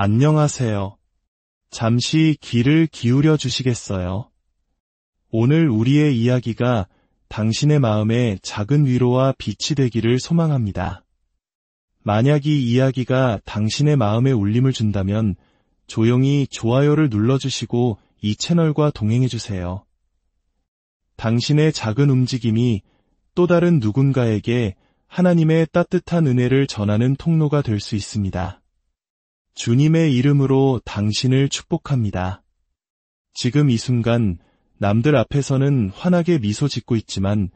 안녕하세요. 잠시 귀를 기울여 주시겠어요? 오늘 우리의 이야기가 당신의 마음에 작은 위로와 빛이 되기를 소망합니다. 만약 이 이야기가 당신의 마음에 울림을 준다면 조용히 좋아요를 눌러주시고 이 채널과 동행해주세요. 당신의 작은 움직임이 또 다른 누군가에게 하나님의 따뜻한 은혜를 전하는 통로가 될 수 있습니다. 주님의 이름으로 당신을 축복합니다. 지금 이 순간 남들 앞에서는 환하게 미소 짓고 있지만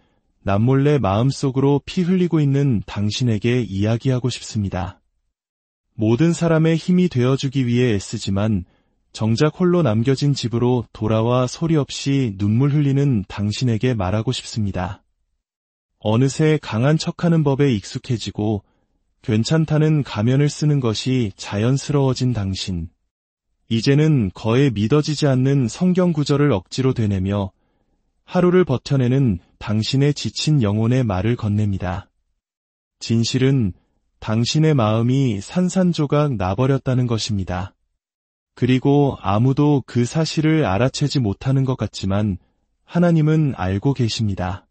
남몰래 마음속으로 피 흘리고 있는 당신에게 이야기하고 싶습니다. 모든 사람의 힘이 되어주기 위해 애쓰지만 정작 홀로 남겨진 집으로 돌아와 소리 없이 눈물 흘리는 당신에게 말하고 싶습니다. 어느새 강한 척하는 법에 익숙해지고 괜찮다는 가면을 쓰는 것이 자연스러워진 당신. 이제는 거의 믿어지지 않는 성경 구절을 억지로 되뇌며 하루를 버텨내는 당신의 지친 영혼의 말을 건넵니다. 진실은 당신의 마음이 산산조각 나버렸다는 것입니다. 그리고 아무도 그 사실을 알아채지 못하는 것 같지만 하나님은 알고 계십니다.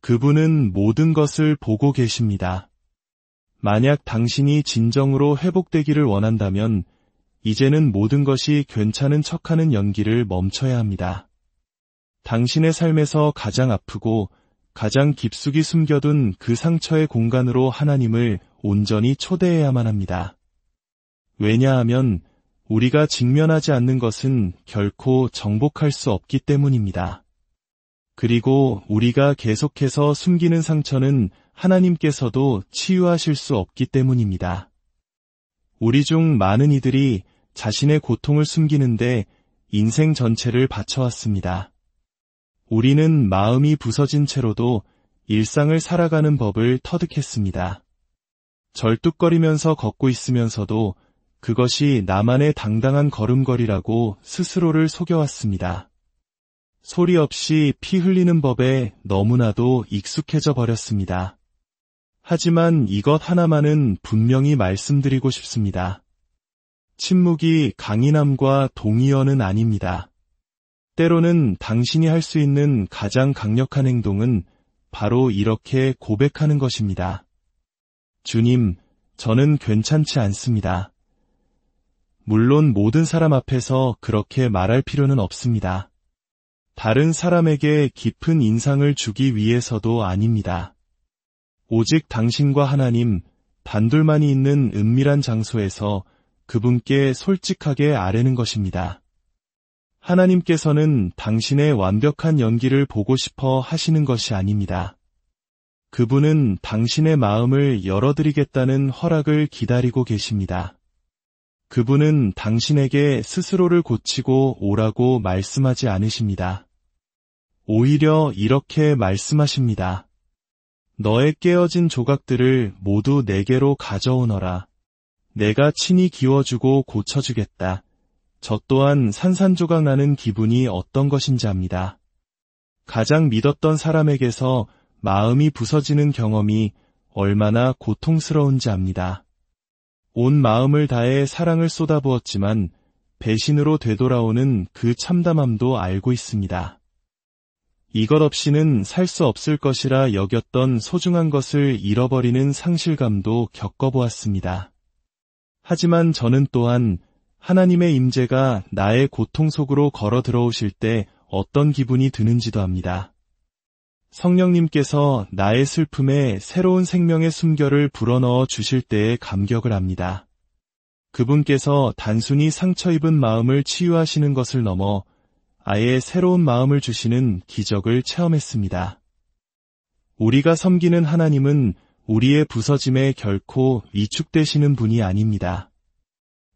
그분은 모든 것을 보고 계십니다. 만약 당신이 진정으로 회복되기를 원한다면 이제는 모든 것이 괜찮은 척하는 연기를 멈춰야 합니다. 당신의 삶에서 가장 아프고 가장 깊숙이 숨겨둔 그 상처의 공간으로 하나님을 온전히 초대해야만 합니다. 왜냐하면 우리가 직면하지 않는 것은 결코 정복할 수 없기 때문입니다. 그리고 우리가 계속해서 숨기는 상처는 하나님께서도 치유하실 수 없기 때문입니다. 우리 중 많은 이들이 자신의 고통을 숨기는데 인생 전체를 바쳐왔습니다. 우리는 마음이 부서진 채로도 일상을 살아가는 법을 터득했습니다. 절뚝거리면서 걷고 있으면서도 그것이 나만의 당당한 걸음걸이라고 스스로를 속여왔습니다. 소리 없이 피 흘리는 법에 너무나도 익숙해져 버렸습니다. 하지만 이것 하나만은 분명히 말씀드리고 싶습니다. 침묵이 강인함과 동의어는 아닙니다. 때로는 당신이 할 수 있는 가장 강력한 행동은 바로 이렇게 고백하는 것입니다. 주님, 저는 괜찮지 않습니다. 물론 모든 사람 앞에서 그렇게 말할 필요는 없습니다. 다른 사람에게 깊은 인상을 주기 위해서도 아닙니다. 오직 당신과 하나님, 단둘만이 있는 은밀한 장소에서 그분께 솔직하게 아뢰는 것입니다. 하나님께서는 당신의 완벽한 연기를 보고 싶어 하시는 것이 아닙니다. 그분은 당신의 마음을 열어드리겠다는 허락을 기다리고 계십니다. 그분은 당신에게 스스로를 고치고 오라고 말씀하지 않으십니다. 오히려 이렇게 말씀하십니다. 너의 깨어진 조각들을 모두 내게로 가져오너라. 내가 친히 기워주고 고쳐주겠다. 저 또한 산산조각 나는 기분이 어떤 것인지 압니다. 가장 믿었던 사람에게서 마음이 부서지는 경험이 얼마나 고통스러운지 압니다. 온 마음을 다해 사랑을 쏟아부었지만 배신으로 되돌아오는 그 참담함도 알고 있습니다. 이것 없이는 살 수 없을 것이라 여겼던 소중한 것을 잃어버리는 상실감도 겪어보았습니다. 하지만 저는 또한 하나님의 임재가 나의 고통 속으로 걸어 들어오실 때 어떤 기분이 드는지도 압니다. 성령님께서 나의 슬픔에 새로운 생명의 숨결을 불어넣어 주실 때의 감격을 압니다. 그분께서 단순히 상처 입은 마음을 치유하시는 것을 넘어 아예 새로운 마음을 주시는 기적을 체험했습니다. 우리가 섬기는 하나님은 우리의 부서짐에 결코 위축되시는 분이 아닙니다.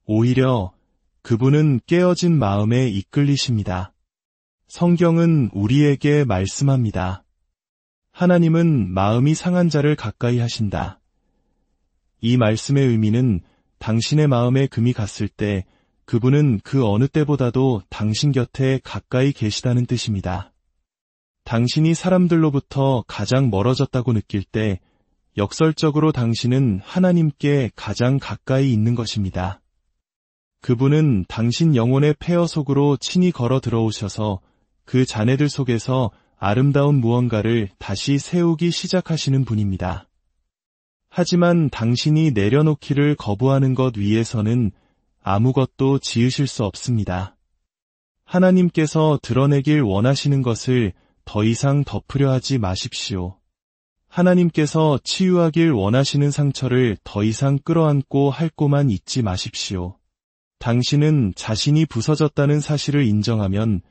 오히려 그분은 깨어진 마음에 이끌리십니다. 성경은 우리에게 말씀합니다. 하나님은 마음이 상한 자를 가까이 하신다. 이 말씀의 의미는 당신의 마음에 금이 갔을 때 그분은 그 어느 때보다도 당신 곁에 가까이 계시다는 뜻입니다. 당신이 사람들로부터 가장 멀어졌다고 느낄 때 역설적으로 당신은 하나님께 가장 가까이 있는 것입니다. 그분은 당신 영혼의 폐허 속으로 친히 걸어 들어오셔서 그 자네들 속에서 아름다운 무언가를 다시 세우기 시작하시는 분입니다. 하지만 당신이 내려놓기를 거부하는 것 위에서는 아무것도 지으실 수 없습니다. 하나님께서 드러내길 원하시는 것을 더 이상 덮으려 하지 마십시오. 하나님께서 치유하길 원하시는 상처를 더 이상 끌어안고 핥고만 있지 마십시오. 당신은 자신이 부서졌다는 사실을 인정하면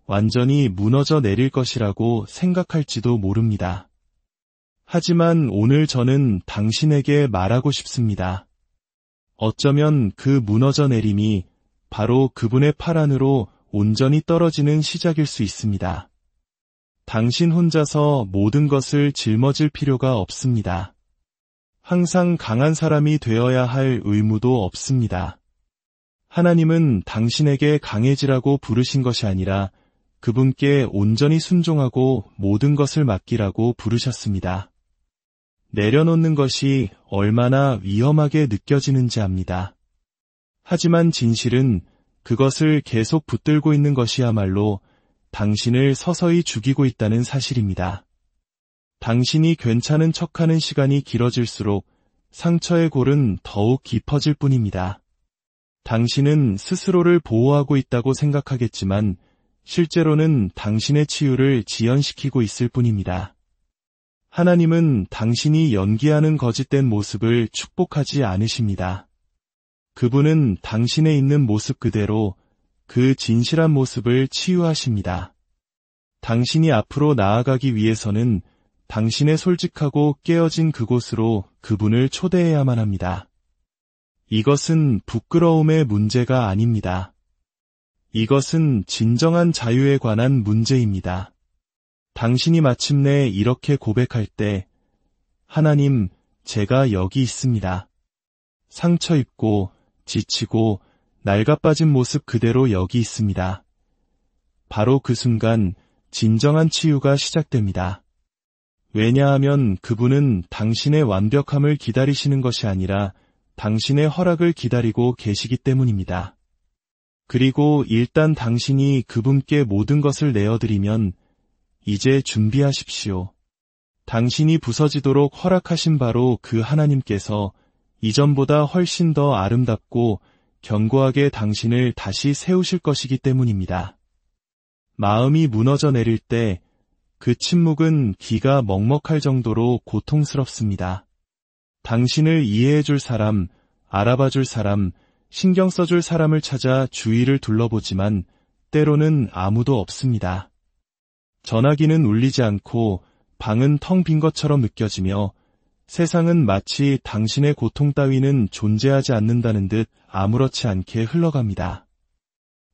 완전히 무너져 내릴 것이라고 생각할지도 모릅니다. 하지만 오늘 저는 당신에게 말하고 싶습니다. 어쩌면 그 무너져 내림이 바로 그분의 팔 안으로 온전히 떨어지는 시작일 수 있습니다. 당신 혼자서 모든 것을 짊어질 필요가 없습니다. 항상 강한 사람이 되어야 할 의무도 없습니다. 하나님은 당신에게 강해지라고 부르신 것이 아니라 그분께 온전히 순종하고 모든 것을 맡기라고 부르셨습니다. 내려놓는 것이 얼마나 위험하게 느껴지는지 압니다. 하지만 진실은 그것을 계속 붙들고 있는 것이야말로 당신을 서서히 죽이고 있다는 사실입니다. 당신이 괜찮은 척하는 시간이 길어질수록 상처의 골은 더욱 깊어질 뿐입니다. 당신은 스스로를 보호하고 있다고 생각하겠지만 실제로는 당신의 치유를 지연시키고 있을 뿐입니다. 하나님은 당신이 연기하는 거짓된 모습을 축복하지 않으십니다. 그분은 당신에 있는 모습 그대로 그 진실한 모습을 치유하십니다. 당신이 앞으로 나아가기 위해서는 당신의 솔직하고 깨어진 그곳으로 그분을 초대해야만 합니다. 이것은 부끄러움의 문제가 아닙니다. 이것은 진정한 자유에 관한 문제입니다. 당신이 마침내 이렇게 고백할 때, 하나님, 제가 여기 있습니다. 상처 입고, 지치고, 낡아빠진 모습 그대로 여기 있습니다. 바로 그 순간 진정한 치유가 시작됩니다. 왜냐하면 그분은 당신의 완벽함을 기다리시는 것이 아니라 당신의 허락을 기다리고 계시기 때문입니다. 그리고 일단 당신이 그분께 모든 것을 내어드리면 이제 준비하십시오. 당신이 부서지도록 허락하신 바로 그 하나님께서 이전보다 훨씬 더 아름답고 견고하게 당신을 다시 세우실 것이기 때문입니다. 마음이 무너져 내릴 때 그 침묵은 귀가 먹먹할 정도로 고통스럽습니다. 당신을 이해해줄 사람, 알아봐줄 사람, 신경 써줄 사람을 찾아 주위를 둘러보지만 때로는 아무도 없습니다. 전화기는 울리지 않고 방은 텅 빈 것처럼 느껴지며 세상은 마치 당신의 고통 따위는 존재하지 않는다는 듯 아무렇지 않게 흘러갑니다.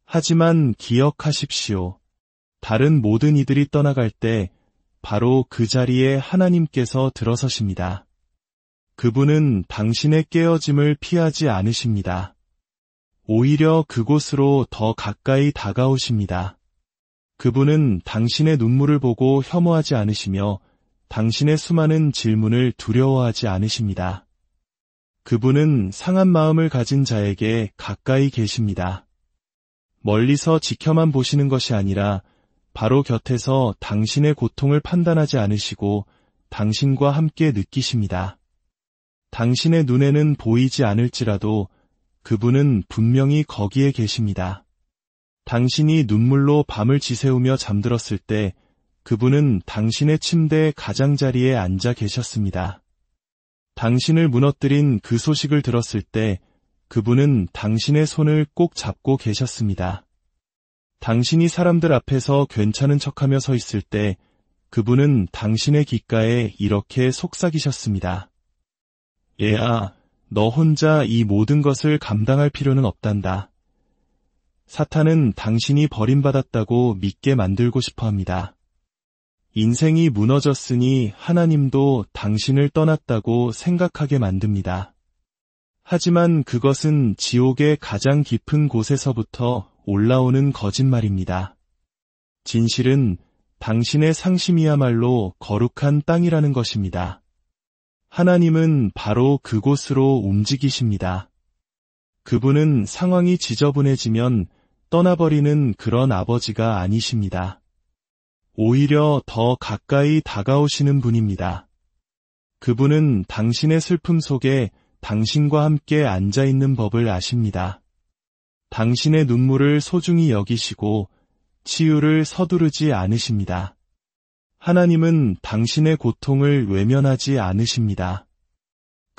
하지만 기억하십시오. 다른 모든 이들이 떠나갈 때 바로 그 자리에 하나님께서 들어서십니다. 그분은 당신의 깨어짐을 피하지 않으십니다. 오히려 그곳으로 더 가까이 다가오십니다. 그분은 당신의 눈물을 보고 혐오하지 않으시며 당신의 수많은 질문을 두려워하지 않으십니다. 그분은 상한 마음을 가진 자에게 가까이 계십니다. 멀리서 지켜만 보시는 것이 아니라 바로 곁에서 당신의 고통을 판단하지 않으시고 당신과 함께 느끼십니다. 당신의 눈에는 보이지 않을지라도 그분은 분명히 거기에 계십니다. 당신이 눈물로 밤을 지새우며 잠들었을 때 그분은 당신의 침대 가장자리에 앉아 계셨습니다. 당신을 무너뜨린 그 소식을 들었을 때 그분은 당신의 손을 꼭 잡고 계셨습니다. 당신이 사람들 앞에서 괜찮은 척하며 서 있을 때 그분은 당신의 귓가에 이렇게 속삭이셨습니다. 얘야, 너 혼자 이 모든 것을 감당할 필요는 없단다. 사탄은 당신이 버림받았다고 믿게 만들고 싶어 합니다. 인생이 무너졌으니 하나님도 당신을 떠났다고 생각하게 만듭니다. 하지만 그것은 지옥의 가장 깊은 곳에서부터 올라오는 거짓말입니다. 진실은 당신의 상심이야말로 거룩한 땅이라는 것입니다. 하나님은 바로 그곳으로 움직이십니다. 그분은 상황이 지저분해지면 떠나버리는 그런 아버지가 아니십니다. 오히려 더 가까이 다가오시는 분입니다. 그분은 당신의 슬픔 속에 당신과 함께 앉아있는 법을 아십니다. 당신의 눈물을 소중히 여기시고 치유를 서두르지 않으십니다. 하나님은 당신의 고통을 외면하지 않으십니다.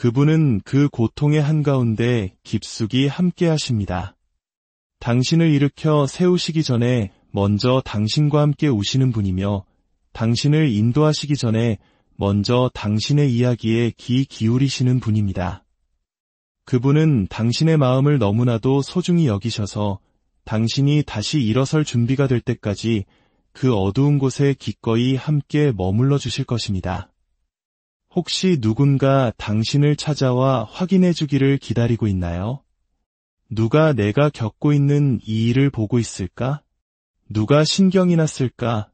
그분은 그 고통의 한가운데 깊숙이 함께 하십니다. 당신을 일으켜 세우시기 전에 먼저 당신과 함께 우시는 분이며 당신을 인도하시기 전에 먼저 당신의 이야기에 귀 기울이시는 분입니다. 그분은 당신의 마음을 너무나도 소중히 여기셔서 당신이 다시 일어설 준비가 될 때까지 그 어두운 곳에 기꺼이 함께 머물러 주실 것입니다. 혹시 누군가 당신을 찾아와 확인해 주기를 기다리고 있나요? 누가 내가 겪고 있는 이 일을 보고 있을까? 누가 신경이 났을까?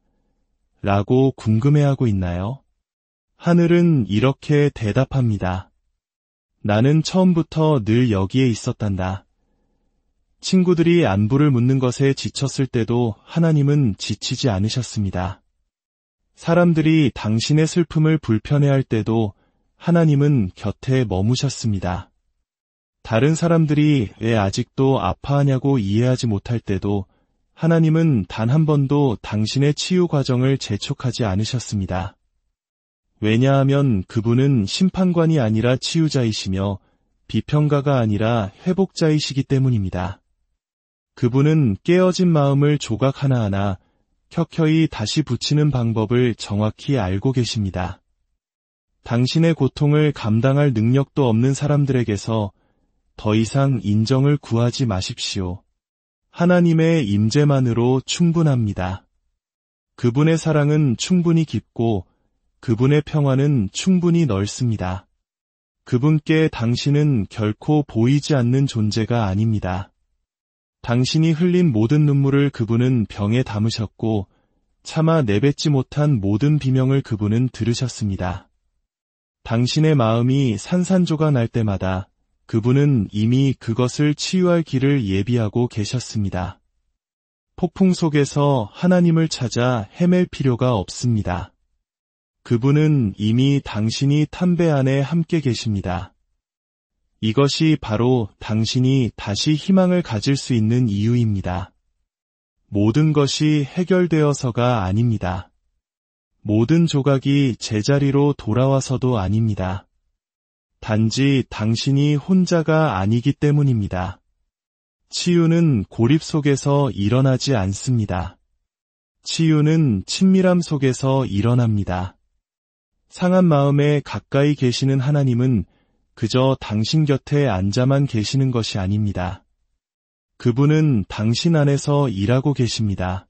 라고 궁금해하고 있나요? 하늘은 이렇게 대답합니다. 나는 처음부터 늘 여기에 있었단다. 친구들이 안부를 묻는 것에 지쳤을 때도 하나님은 지치지 않으셨습니다. 사람들이 당신의 슬픔을 불편해할 때도 하나님은 곁에 머무셨습니다. 다른 사람들이 왜 아직도 아파하냐고 이해하지 못할 때도 하나님은 단 한 번도 당신의 치유 과정을 재촉하지 않으셨습니다. 왜냐하면 그분은 심판관이 아니라 치유자이시며 비평가가 아니라 회복자이시기 때문입니다. 그분은 깨어진 마음을 조각 하나하나 켜켜이 다시 붙이는 방법을 정확히 알고 계십니다. 당신의 고통을 감당할 능력도 없는 사람들에게서 더 이상 인정을 구하지 마십시오. 하나님의 임재만으로 충분합니다. 그분의 사랑은 충분히 깊고 그분의 평화는 충분히 넓습니다. 그분께 당신은 결코 보이지 않는 존재가 아닙니다. 당신이 흘린 모든 눈물을 그분은 병에 담으셨고 차마 내뱉지 못한 모든 비명을 그분은 들으셨습니다. 당신의 마음이 산산조각 날 때마다 그분은 이미 그것을 치유할 길을 예비하고 계셨습니다. 폭풍 속에서 하나님을 찾아 헤맬 필요가 없습니다. 그분은 이미 당신이 탄 배 안에 함께 계십니다. 이것이 바로 당신이 다시 희망을 가질 수 있는 이유입니다. 모든 것이 해결되어서가 아닙니다. 모든 조각이 제자리로 돌아와서도 아닙니다. 단지 당신이 혼자가 아니기 때문입니다. 치유는 고립 속에서 일어나지 않습니다. 치유는 친밀함 속에서 일어납니다. 상한 마음에 가까이 계시는 하나님은 그저 당신 곁에 앉아만 계시는 것이 아닙니다. 그분은 당신 안에서 일하고 계십니다.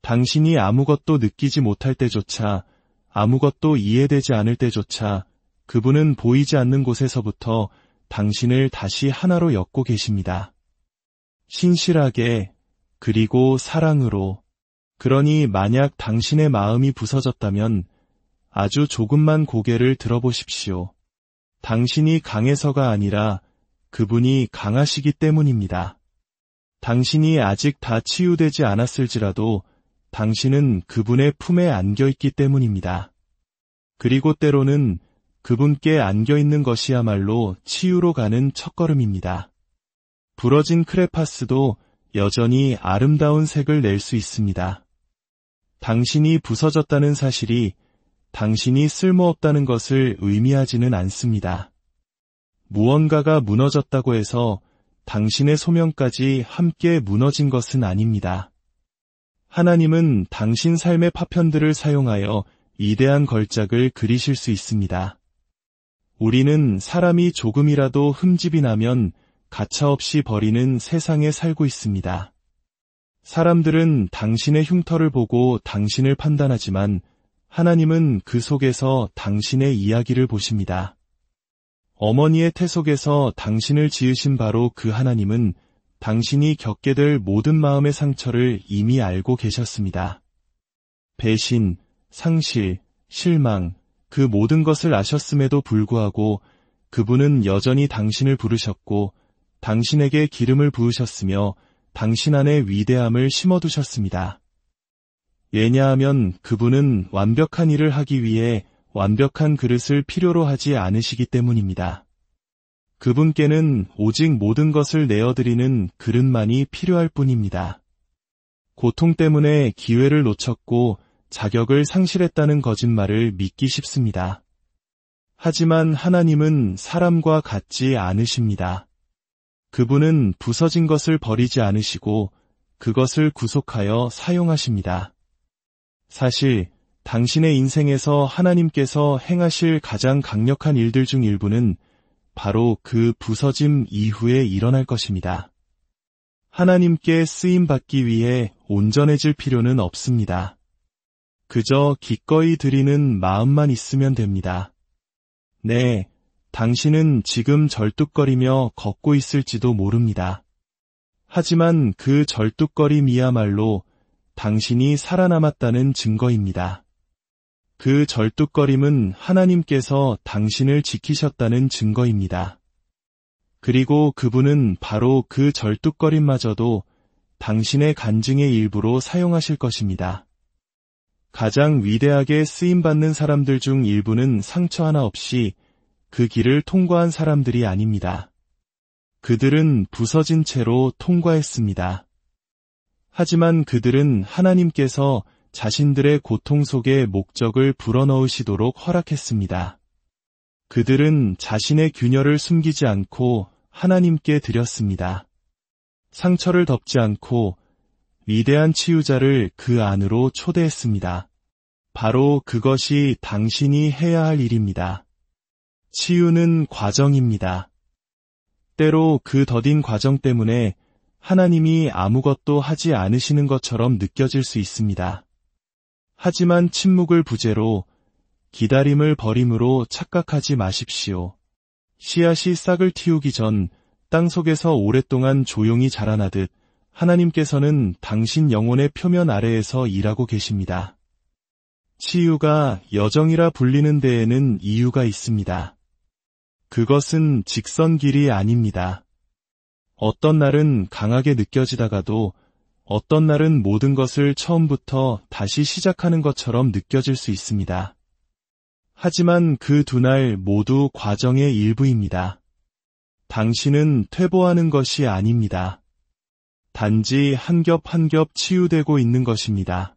당신이 아무것도 느끼지 못할 때조차, 아무것도 이해되지 않을 때조차 그분은 보이지 않는 곳에서부터 당신을 다시 하나로 엮고 계십니다. 신실하게, 그리고 사랑으로. 그러니 만약 당신의 마음이 부서졌다면 아주 조금만 고개를 들어보십시오. 당신이 강해서가 아니라 그분이 강하시기 때문입니다. 당신이 아직 다 치유되지 않았을지라도 당신은 그분의 품에 안겨있기 때문입니다. 그리고 때로는 그분께 안겨있는 것이야말로 치유로 가는 첫걸음입니다. 부러진 크레파스도 여전히 아름다운 색을 낼 수 있습니다. 당신이 부서졌다는 사실이 당신이 쓸모없다는 것을 의미하지는 않습니다. 무언가가 무너졌다고 해서 당신의 소명까지 함께 무너진 것은 아닙니다. 하나님은 당신 삶의 파편들을 사용하여 위대한 걸작을 그리실 수 있습니다. 우리는 사람이 조금이라도 흠집이 나면 가차없이 버리는 세상에 살고 있습니다. 사람들은 당신의 흉터를 보고 당신을 판단하지만 하나님은 그 속에서 당신의 이야기를 보십니다. 어머니의 태 속에서 당신을 지으신 바로 그 하나님은 당신이 겪게 될 모든 마음의 상처를 이미 알고 계셨습니다. 배신, 상실, 실망, 그 모든 것을 아셨음에도 불구하고 그분은 여전히 당신을 부르셨고 당신에게 기름을 부으셨으며 당신 안에 위대함을 심어두셨습니다. 왜냐하면 그분은 완벽한 일을 하기 위해 완벽한 그릇을 필요로 하지 않으시기 때문입니다. 그분께는 오직 모든 것을 내어드리는 그릇만이 필요할 뿐입니다. 고통 때문에 기회를 놓쳤고 자격을 상실했다는 거짓말을 믿기 쉽습니다. 하지만 하나님은 사람과 같지 않으십니다. 그분은 부서진 것을 버리지 않으시고 그것을 구속하여 사용하십니다. 사실 당신의 인생에서 하나님께서 행하실 가장 강력한 일들 중 일부는 바로 그 부서짐 이후에 일어날 것입니다. 하나님께 쓰임받기 위해 온전해질 필요는 없습니다. 그저 기꺼이 드리는 마음만 있으면 됩니다. 네, 당신은 지금 절뚝거리며 걷고 있을지도 모릅니다. 하지만 그 절뚝거림이야말로 당신이 살아남았다는 증거입니다. 그 절뚝거림은 하나님께서 당신을 지키셨다는 증거입니다. 그리고 그분은 바로 그 절뚝거림마저도 당신의 간증의 일부로 사용하실 것입니다. 가장 위대하게 쓰임받는 사람들 중 일부는 상처 하나 없이 그 길을 통과한 사람들이 아닙니다. 그들은 부서진 채로 통과했습니다. 하지만 그들은 하나님께서 자신들의 고통 속에 목적을 불어넣으시도록 허락했습니다. 그들은 자신의 균열을 숨기지 않고 하나님께 드렸습니다. 상처를 덮지 않고 위대한 치유자를 그 안으로 초대했습니다. 바로 그것이 당신이 해야 할 일입니다. 치유는 과정입니다. 때로 그 더딘 과정 때문에 하나님이 아무것도 하지 않으시는 것처럼 느껴질 수 있습니다. 하지만 침묵을 부재로 기다림을 버림으로 착각하지 마십시오. 씨앗이 싹을 틔우기 전 땅속에서 오랫동안 조용히 자라나듯 하나님께서는 당신 영혼의 표면 아래에서 일하고 계십니다. 치유가 여정이라 불리는 데에는 이유가 있습니다. 그것은 직선길이 아닙니다. 어떤 날은 강하게 느껴지다가도 어떤 날은 모든 것을 처음부터 다시 시작하는 것처럼 느껴질 수 있습니다. 하지만 그 두 날 모두 과정의 일부입니다. 당신은 퇴보하는 것이 아닙니다. 단지 한 겹 한 겹 치유되고 있는 것입니다.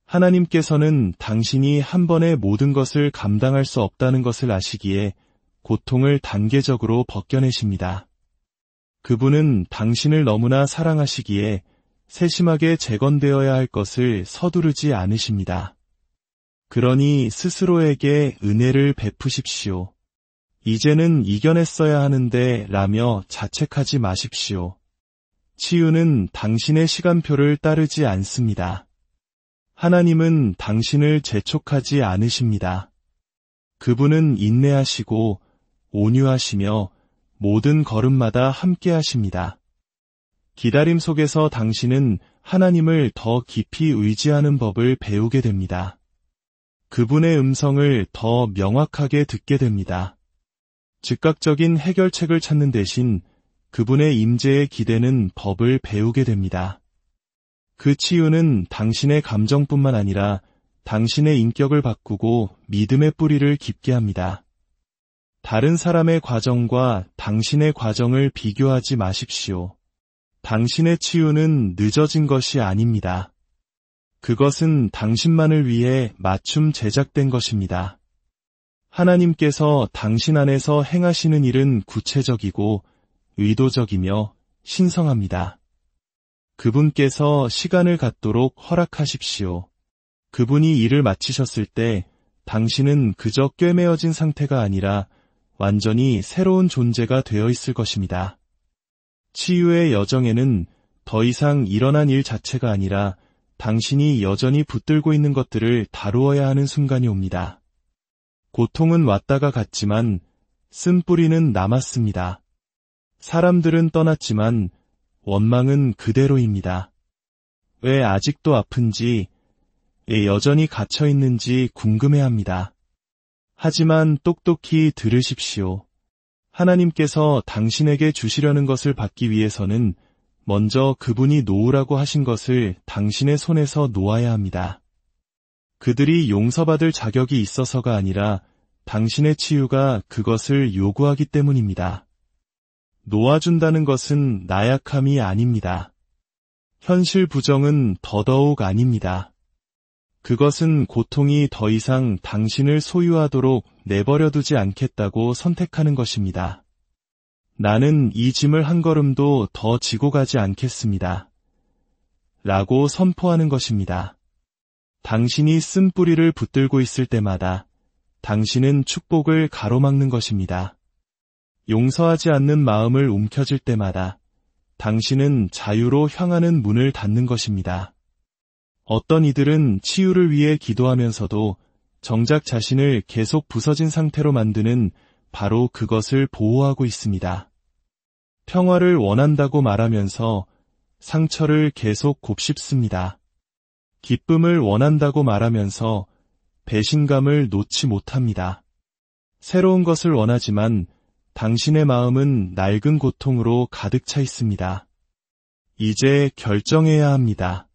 하나님께서는 당신이 한 번에 모든 것을 감당할 수 없다는 것을 아시기에 고통을 단계적으로 벗겨내십니다. 그분은 당신을 너무나 사랑하시기에 세심하게 재건되어야 할 것을 서두르지 않으십니다. 그러니 스스로에게 은혜를 베푸십시오. 이제는 이겨냈어야 하는데 라며 자책하지 마십시오. 치유는 당신의 시간표를 따르지 않습니다. 하나님은 당신을 재촉하지 않으십니다. 그분은 인내하시고 온유하시며 모든 걸음마다 함께하십니다. 기다림 속에서 당신은 하나님을 더 깊이 의지하는 법을 배우게 됩니다. 그분의 음성을 더 명확하게 듣게 됩니다. 즉각적인 해결책을 찾는 대신 그분의 임재에 기대는 법을 배우게 됩니다. 그 치유는 당신의 감정뿐만 아니라 당신의 인격을 바꾸고 믿음의 뿌리를 깊게 합니다. 다른 사람의 과정과 당신의 과정을 비교하지 마십시오. 당신의 치유는 늦어진 것이 아닙니다. 그것은 당신만을 위해 맞춤 제작된 것입니다. 하나님께서 당신 안에서 행하시는 일은 구체적이고 의도적이며 신성합니다. 그분께서 시간을 갖도록 허락하십시오. 그분이 일을 마치셨을 때 당신은 그저 꿰매어진 상태가 아니라 완전히 새로운 존재가 되어 있을 것입니다. 치유의 여정에는 더 이상 일어난 일 자체가 아니라 당신이 여전히 붙들고 있는 것들을 다루어야 하는 순간이 옵니다. 고통은 왔다가 갔지만 쓴뿌리는 남았습니다. 사람들은 떠났지만 원망은 그대로입니다. 왜 아직도 아픈지, 왜 여전히 갇혀있는지 궁금해합니다. 하지만 똑똑히 들으십시오. 하나님께서 당신에게 주시려는 것을 받기 위해서는 먼저 그분이 놓으라고 하신 것을 당신의 손에서 놓아야 합니다. 그들이 용서받을 자격이 있어서가 아니라 당신의 치유가 그것을 요구하기 때문입니다. 놓아준다는 것은 나약함이 아닙니다. 현실 부정은 더더욱 아닙니다. 그것은 고통이 더 이상 당신을 소유하도록 내버려두지 않겠다고 선택하는 것입니다. 나는 이 짐을 한 걸음도 더 지고 가지 않겠습니다. 라고 선포하는 것입니다. 당신이 쓴 뿌리를 붙들고 있을 때마다 당신은 축복을 가로막는 것입니다. 용서하지 않는 마음을 움켜쥘 때마다 당신은 자유로 향하는 문을 닫는 것입니다. 어떤 이들은 치유를 위해 기도하면서도 정작 자신을 계속 부서진 상태로 만드는 바로 그것을 보호하고 있습니다. 평화를 원한다고 말하면서 상처를 계속 곱씹습니다. 기쁨을 원한다고 말하면서 배신감을 놓지 못합니다. 새로운 것을 원하지만 당신의 마음은 낡은 고통으로 가득 차 있습니다. 이제 결정해야 합니다.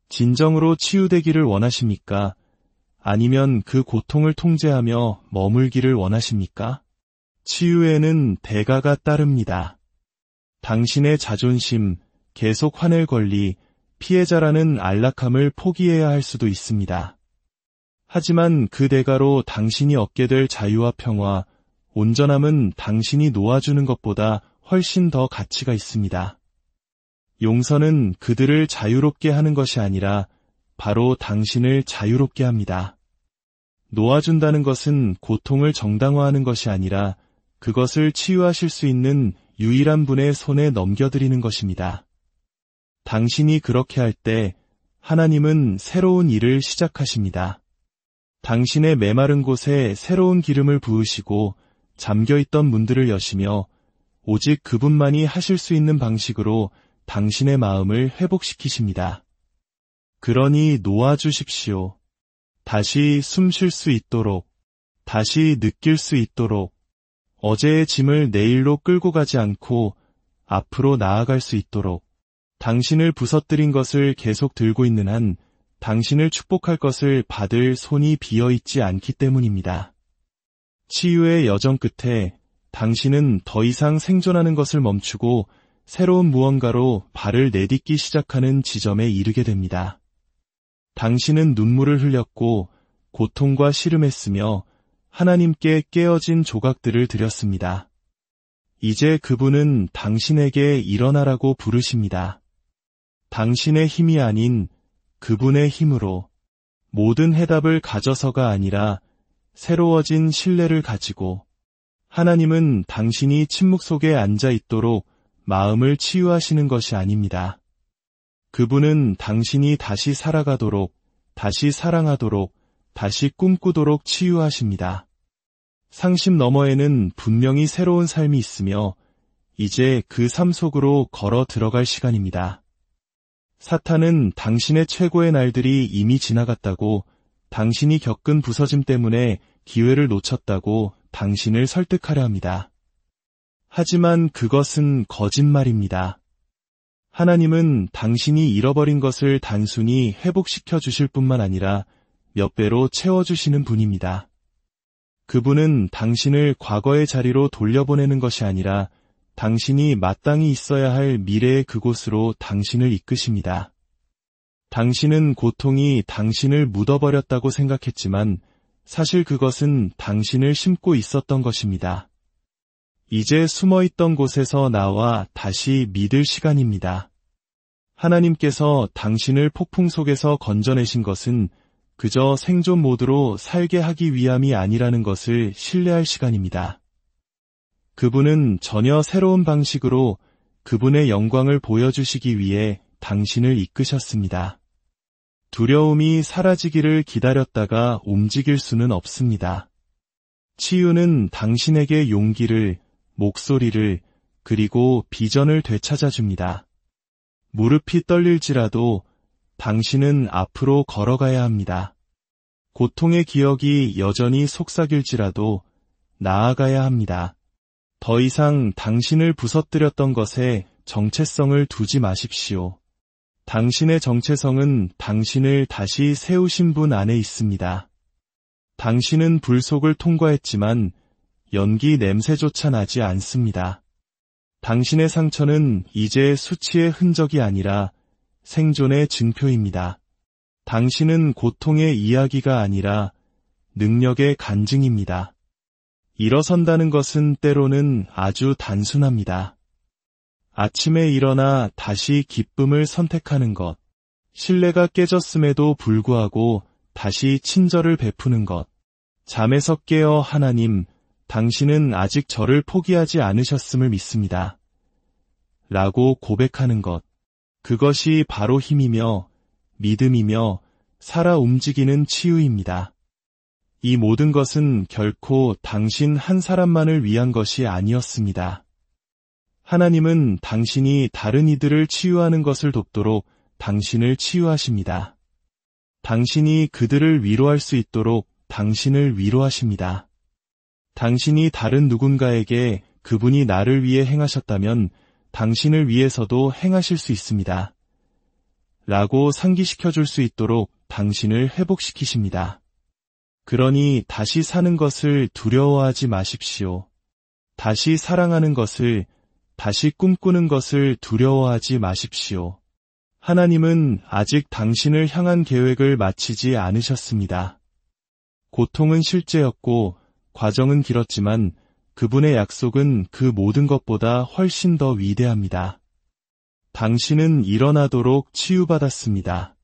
진정으로 치유되기를 원하십니까? 아니면 그 고통을 통제하며 머물기를 원하십니까? 치유에는 대가가 따릅니다. 당신의 자존심, 계속 화낼 권리, 피해자라는 안락함을 포기해야 할 수도 있습니다. 하지만 그 대가로 당신이 얻게 될 자유와 평화, 온전함은 당신이 놓아주는 것보다 훨씬 더 가치가 있습니다. 용서는 그들을 자유롭게 하는 것이 아니라 바로 당신을 자유롭게 합니다. 놓아준다는 것은 고통을 정당화하는 것이 아니라 그것을 치유하실 수 있는 유일한 분의 손에 넘겨드리는 것입니다. 당신이 그렇게 할 때 하나님은 새로운 일을 시작하십니다. 당신의 메마른 곳에 새로운 기름을 부으시고 잠겨있던 문들을 여시며 오직 그분만이 하실 수 있는 방식으로 당신의 마음을 회복시키십니다. 그러니 놓아주십시오. 다시 숨 쉴 수 있도록, 다시 느낄 수 있도록, 어제의 짐을 내일로 끌고 가지 않고 앞으로 나아갈 수 있도록, 당신을 부서뜨린 것을 계속 들고 있는 한 당신을 축복할 것을 받을 손이 비어있지 않기 때문입니다. 치유의 여정 끝에 당신은 더 이상 생존하는 것을 멈추고 새로운 무언가로 발을 내딛기 시작하는 지점에 이르게 됩니다. 당신은 눈물을 흘렸고 고통과 씨름했으며 하나님께 깨어진 조각들을 드렸습니다. 이제 그분은 당신에게 일어나라고 부르십니다. 당신의 힘이 아닌 그분의 힘으로 모든 해답을 가져서가 아니라 새로워진 신뢰를 가지고 하나님은 당신이 침묵 속에 앉아 있도록 마음을 치유하시는 것이 아닙니다. 그분은 당신이 다시 살아가도록, 다시 사랑하도록, 다시 꿈꾸도록 치유하십니다. 상심 너머에는 분명히 새로운 삶이 있으며 이제 그 삶 속으로 걸어 들어갈 시간입니다. 사탄은 당신의 최고의 날들이 이미 지나갔다고, 당신이 겪은 부서짐 때문에 기회를 놓쳤다고 당신을 설득하려 합니다. 하지만 그것은 거짓말입니다. 하나님은 당신이 잃어버린 것을 단순히 회복시켜 주실 뿐만 아니라 몇 배로 채워주시는 분입니다. 그분은 당신을 과거의 자리로 돌려보내는 것이 아니라 당신이 마땅히 있어야 할 미래의 그곳으로 당신을 이끄십니다. 당신은 고통이 당신을 묻어버렸다고 생각했지만 사실 그것은 당신을 심고 있었던 것입니다. 이제 숨어있던 곳에서 나와 다시 믿을 시간입니다. 하나님께서 당신을 폭풍 속에서 건져내신 것은 그저 생존 모드로 살게 하기 위함이 아니라는 것을 신뢰할 시간입니다. 그분은 전혀 새로운 방식으로 그분의 영광을 보여주시기 위해 당신을 이끄셨습니다. 두려움이 사라지기를 기다렸다가 움직일 수는 없습니다. 치유는 당신에게 용기를, 목소리를, 그리고 비전을 되찾아줍니다. 무릎이 떨릴지라도 당신은 앞으로 걸어가야 합니다. 고통의 기억이 여전히 속삭일지라도 나아가야 합니다. 더 이상 당신을 부서뜨렸던 것에 정체성을 두지 마십시오. 당신의 정체성은 당신을 다시 세우신 분 안에 있습니다. 당신은 불 속을 통과했지만 연기 냄새조차 나지 않습니다. 당신의 상처는 이제 수치의 흔적이 아니라 생존의 증표입니다. 당신은 고통의 이야기가 아니라 능력의 간증입니다. 일어선다는 것은 때로는 아주 단순합니다. 아침에 일어나 다시 기쁨을 선택하는 것, 신뢰가 깨졌음에도 불구하고 다시 친절을 베푸는 것, 잠에서 깨어 하나님, 당신은 아직 저를 포기하지 않으셨음을 믿습니다. 라고 고백하는 것, 그것이 바로 힘이며 믿음이며 살아 움직이는 치유입니다. 이 모든 것은 결코 당신 한 사람만을 위한 것이 아니었습니다. 하나님은 당신이 다른 이들을 치유하는 것을 돕도록 당신을 치유하십니다. 당신이 그들을 위로할 수 있도록 당신을 위로하십니다. 당신이 다른 누군가에게 그분이 나를 위해 행하셨다면 당신을 위해서도 행하실 수 있습니다. 라고 상기시켜 줄 수 있도록 당신을 회복시키십니다. 그러니 다시 사는 것을 두려워하지 마십시오. 다시 사랑하는 것을, 다시 꿈꾸는 것을 두려워하지 마십시오. 하나님은 아직 당신을 향한 계획을 마치지 않으셨습니다. 고통은 실제였고 과정은 길었지만 그분의 약속은 그 모든 것보다 훨씬 더 위대합니다. 당신은 일어나도록 치유받았습니다.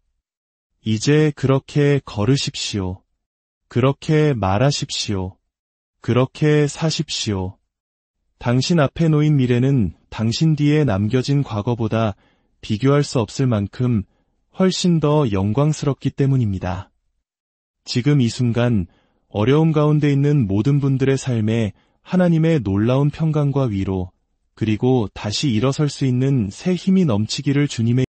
이제 그렇게 걸으십시오. 그렇게 말하십시오. 그렇게 사십시오. 당신 앞에 놓인 미래는 당신 뒤에 남겨진 과거보다 비교할 수 없을 만큼 훨씬 더 영광스럽기 때문입니다. 지금 이 순간 어려움 가운데 있는 모든 분들의 삶에 하나님의 놀라운 평강과 위로, 그리고 다시 일어설 수 있는 새 힘이 넘치기를 주님의